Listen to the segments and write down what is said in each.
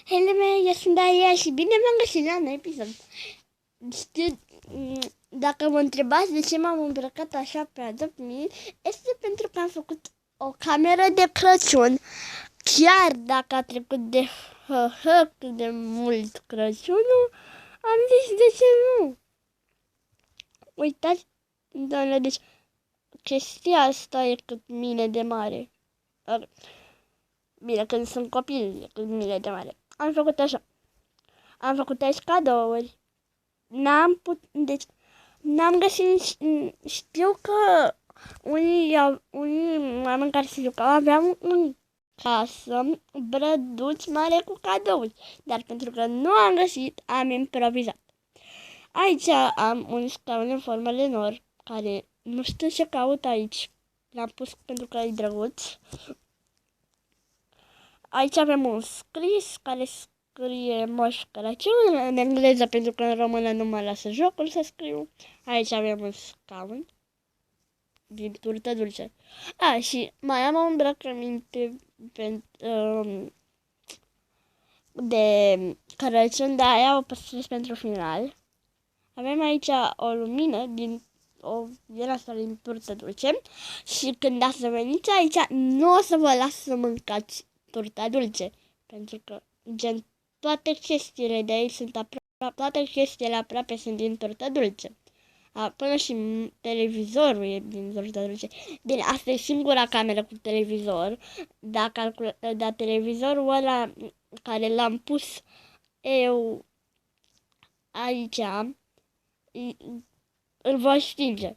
Helme, eu sunt Daria și bine v-am găsit la un episod. Știu, dacă mă întrebați de ce m-am îmbrăcat așa pe Adopt.me, este pentru că am făcut o cameră de Crăciun. Chiar dacă a trecut de cât de mult Crăciunul, am zis de ce nu. Uitați, doamne, deci chestia asta e cât mine de mare. Bine, când sunt copil, e cât mine de mare. Am făcut așa. Am făcut aici cadouri. Deci, n-am găsit, știu că unii oameni care se jucau aveau în casă brăduți mare cu cadouri. Dar pentru că nu am găsit, am improvizat. Aici am un scaun în formă de nor, care nu știu ce caut aici. L-am pus pentru că e drăguț. Aici avem un scris care scrie Moș Crăciun în engleză, pentru că în română nu mă lasă jocul să scriu. Aici avem un scaun din turtă dulce. Și mai am o îmbrăcăminte de Crăciun, dar aia o păstrez pentru final. Avem aici o lumină din asta din turtă dulce și când ați veniți aici, nu o să vă las să mâncați turta dulce, pentru că gen toate chestiile de aici sunt toate chestiile aproape sunt din turtă dulce. Până și televizorul e din turtă dulce. Bine, asta e singura cameră cu televizor, dar televizorul ăla care l-am pus eu aici, îl voi stinge.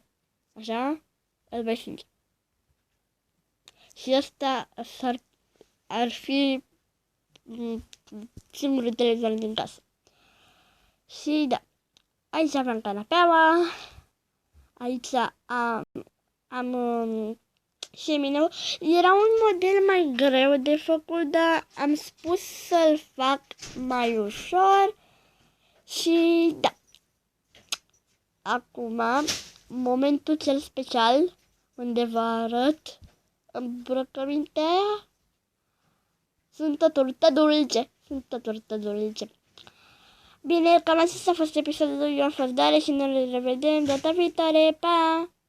Așa? Îl voi stinge. Și ăsta ar fi singurul televizor din casă. Și da, aici avem canapeaua, aici am șemineu. Era un model mai greu de făcut, dar am spus să-l fac mai ușor. Și da, acum momentul cel special unde vă arăt îmbrăcămintea aia. Sunt o turtă dulce. Bine, cam acesta a fost episodul. Eu am fost Dare și ne revedem data viitoare. Pa!